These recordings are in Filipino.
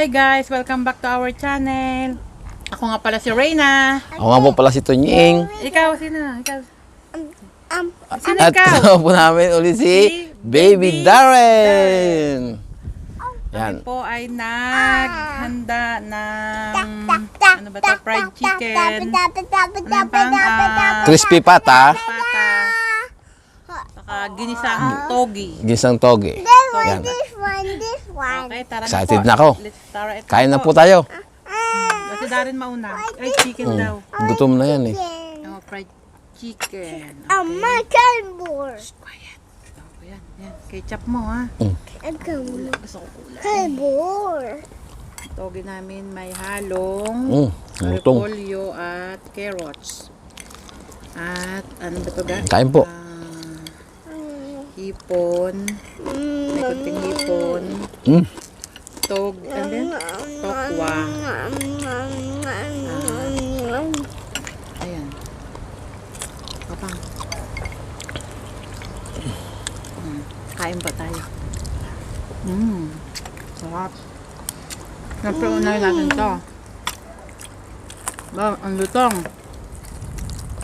Hi guys! Welcome back to our channel. Ako nga pala si Reyna. Ako nga po pala si Tunying. Ikaw, sino? Ikaw? Sino At ikaw? kasama po namin ulit si Baby Darren. Yan. Kami po ay naghanda ng ano ba ito? Fried chicken. Ano pang? Crispy pata. Pata. Saka ginisang togi. Ginisang toge. Yan. This one. Okay, tara na Excited po. na ako. Let's start it Kain na po tayo. Kasi Darren mauna. Fried chicken daw. Gutom na yan eh. Oh, fried chicken. American board. Quiet. Oh, yan, yan. Ketchup mo ha. Gusto ko kulay. Board. Toge namin may halong Gutom. repolyo at carrots. At ano ba ito guys? Kain po. Hipon. May kunting hipon. Togue. And then, tokwa. Ayan. Kapang. Kain ba tayo? Sarap. Siyempre, unahin natin ito. Ba, ang lutong.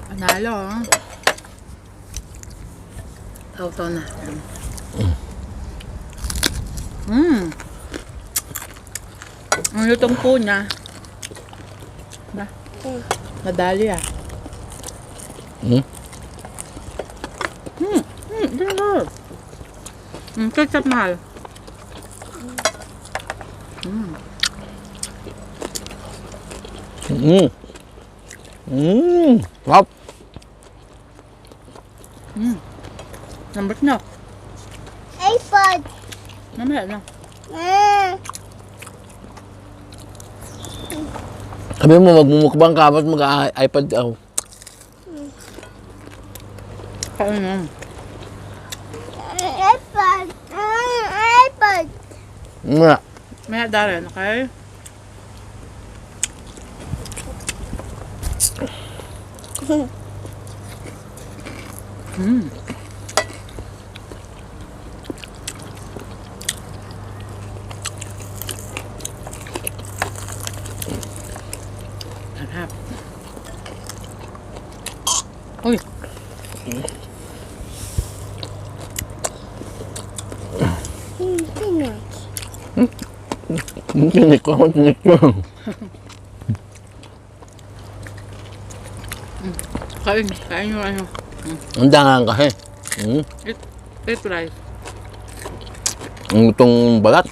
Panalo, ha? Tawto na. Ang lutong po niya. Ba? Nadali, ah. Ketchup mahal. Hop. Nambot na. iPod. Mamaya na. Sabi mo, magmumukbang ka, ba't mag-iPad ako? Kain na. iPod. iPod. Muna. Maya Darren, okay? Sarap. Uy! Tinik ko. Kain yung ano. Ang dangan kasi. Eat rice. Ang itong balat.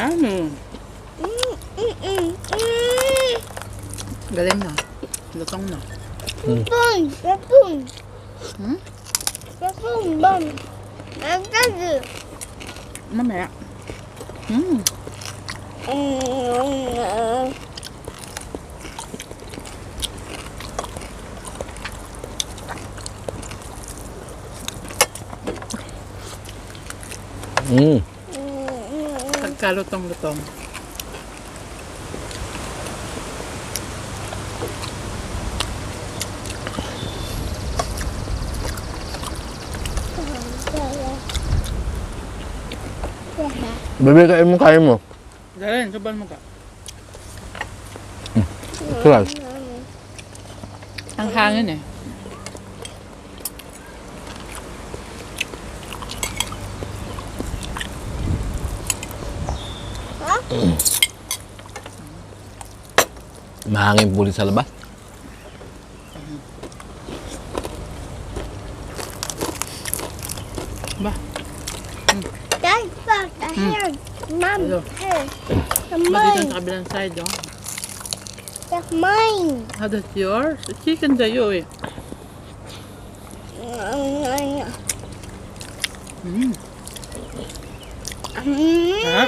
Dami. Galing na. Lutong na. Kapun. Bam. Agad. Mamaya. Pagkalutong-lutong. Bebe, kain mo. Darren, suban mo ka. Sural. Ang hangin eh. Mahangin po sa labas. Ba? That's back the hair. Mom. Hello. Hair. That's Dito mine. sa kabilang side, oh. That's mine. How that's yours? The chicken sa'yo eh.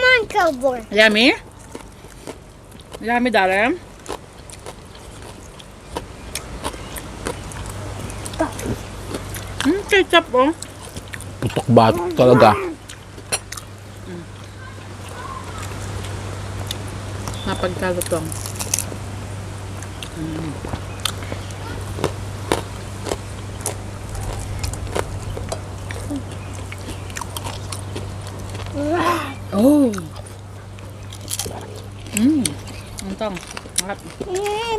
Monkey board. Yummy? Yummy, Darren? Ketchup, oh. Putok batok talaga. na pagkalutong. Oh! Untong. Harap.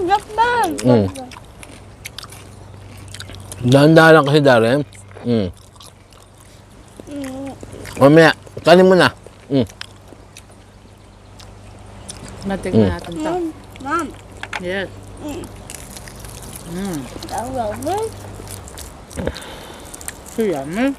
Mukbang. Dahan-dahan lang kasi, Darren. Mamaya, kanin mo na. Natignan natin to. Mom. Yes. So yummy.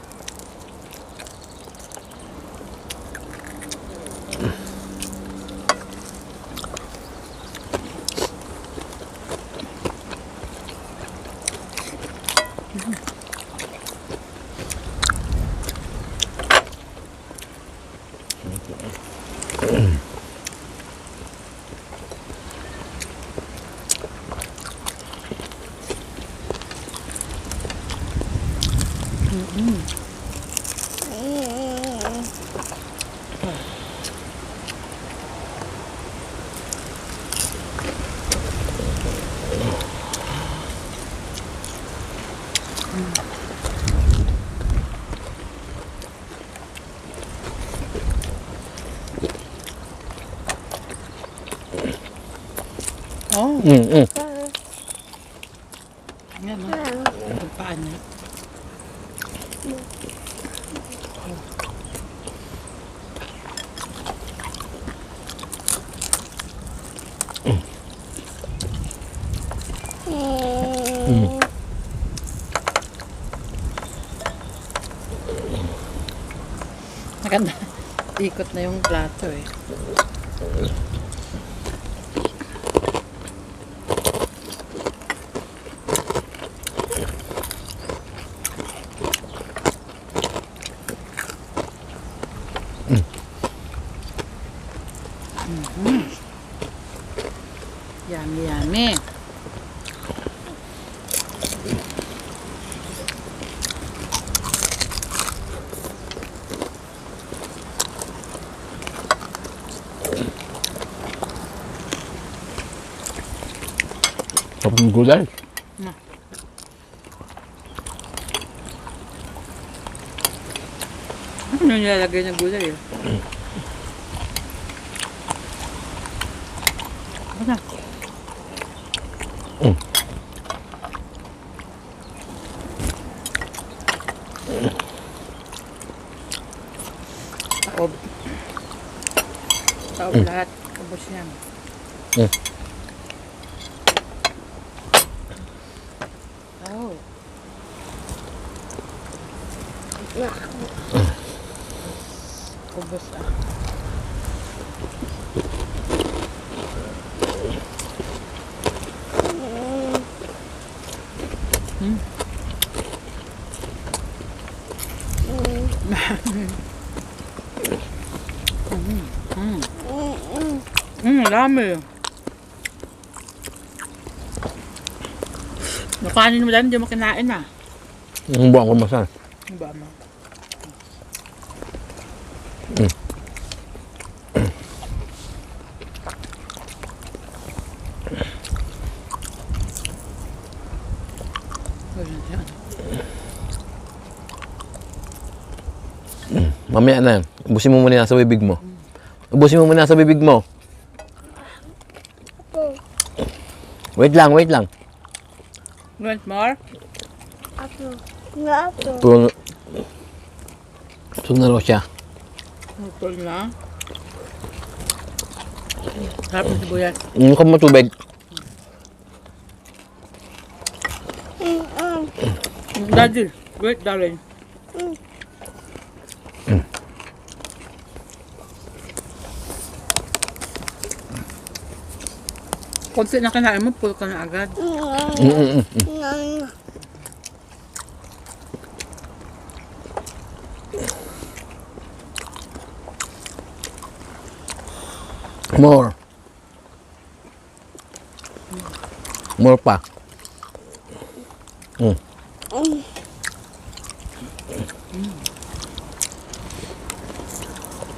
Oh, yan o. Ito paan niya. Maganda. Ikot na yung plato eh. Yummy, yummy. Sarap ng gulay. Ano nilalagay ng gulay eh? Ano? Taob. Taob lahat. Kabos yan. Oh. Kabos ah. Dami. Nakanin mo lang, hindi mo kinain ah. Ang buwan ko masan. Ang ba mo? Mamaya na. Ubusin mo muna sa bibig mo. Ubusin mo muna sa bibig mo. Wait lang, wait lang. Want more? Tulog na raw siya. Tulog na. Sarap ng sibuyas. Inom ka mo tubig. Daddy, wait darling. Konti na kinain mo, full ka na agad. More. More pa.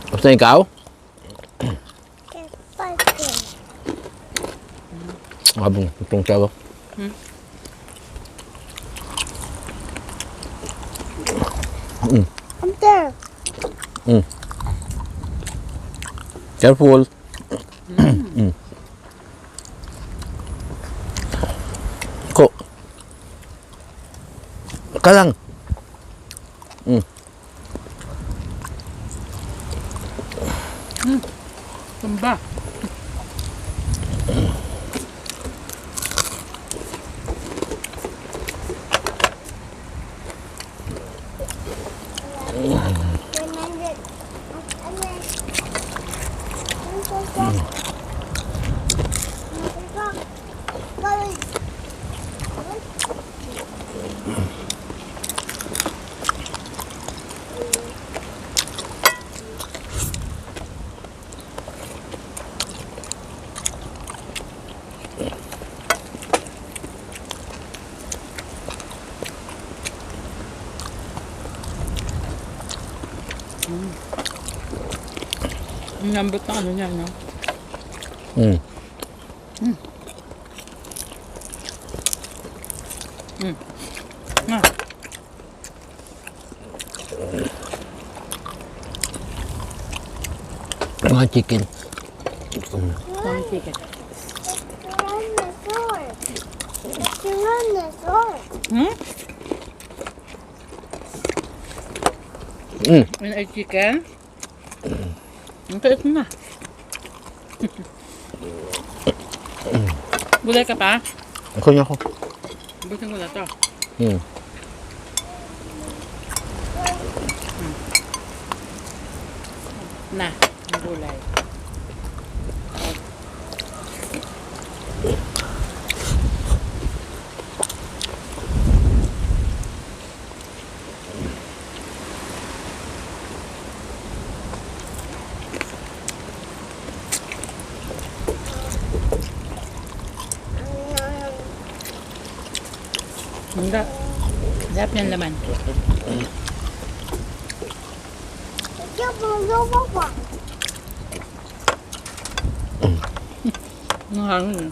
Basta ikaw? Habang itong sago. Up there. Careful. Ko. Ka lang. Tumba. Ang lambot ng ano niya, no? Ah. Mga chicken. Ang chicken. Hmm? Yun ay chicken? Ang taas na. Gulay ka pa? Ako niya ako. Busin ko na to. Na, ang gulay. Hindi. Dap yan laman. Ang hangin.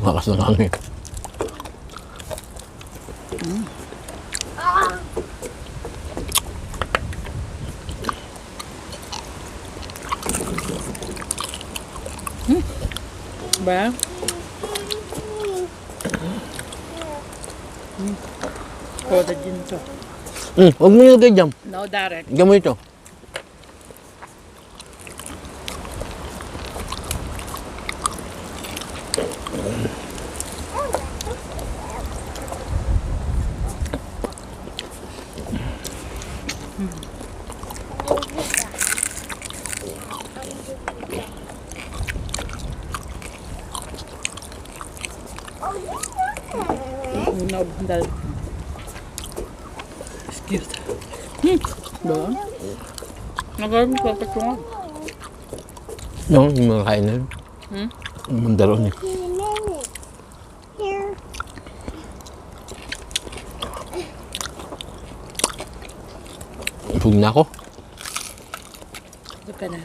Lakas ng hangin. Ba? Koda din to. Huwag mo nilagay dyan. No, direct. Diyan mo ito. No, dal. Excuse. Ba? Nagawin ko pa tunga. No, yung mga kain na yun. Mandaro niya. Here. Pug na ako. Ito ka na.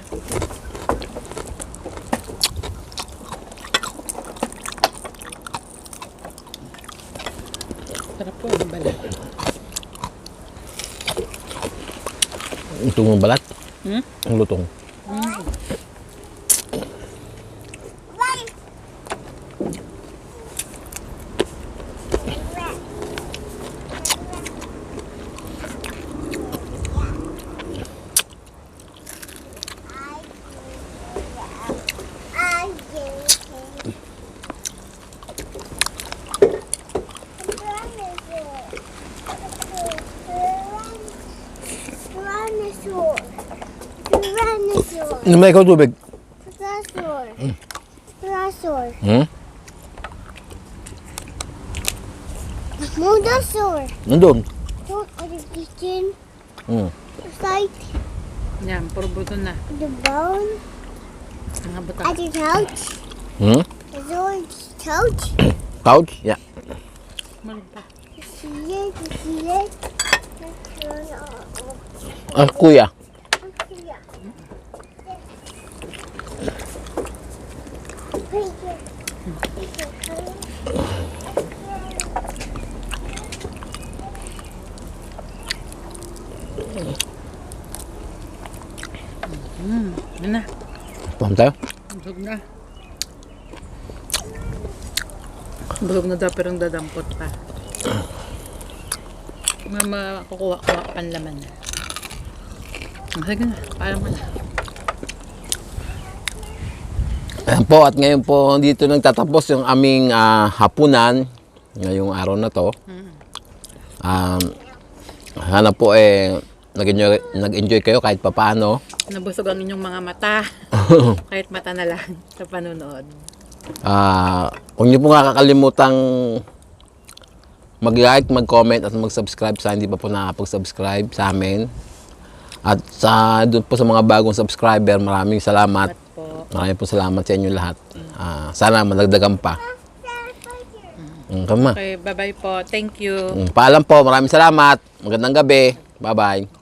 Sarap po ang balat. Itong ng balat. Ang lutong. May ikaw tubig. Dinosaur. Hmm? Dinosaur. Nandun. Look at the kitchen. It's like Yan, puro buto na. the bone. Ang buto. At the couch. Hmm? The couch. Couch? Yeah. Malig pa. You see it. You see it. Kuya. Yan na. Paham tayo? Busog na. Busog na daw pero dadampot pa. Makukuha-kuha pan laman na. Sige na, paalam mo na. Ayan po, at ngayon po dito nagtatapos yung aming hapunan ngayong araw na to. Sana po nag-enjoy kayo kahit papaano. Nabusog ang inyong mga mata. Kahit mata na lang sa panunood. Huwag niyo po nga kakalimutang mag-like, mag-comment at mag-subscribe sa hindi pa po nakapag-subscribe sa amin. At doon po sa mga bagong subscriber, maraming salamat. Maraming po salamat sa inyo lahat. Sana madagdagan pa. Okay, bye-bye po. Thank you. Paalam po, maraming salamat. Magandang gabi. Bye-bye.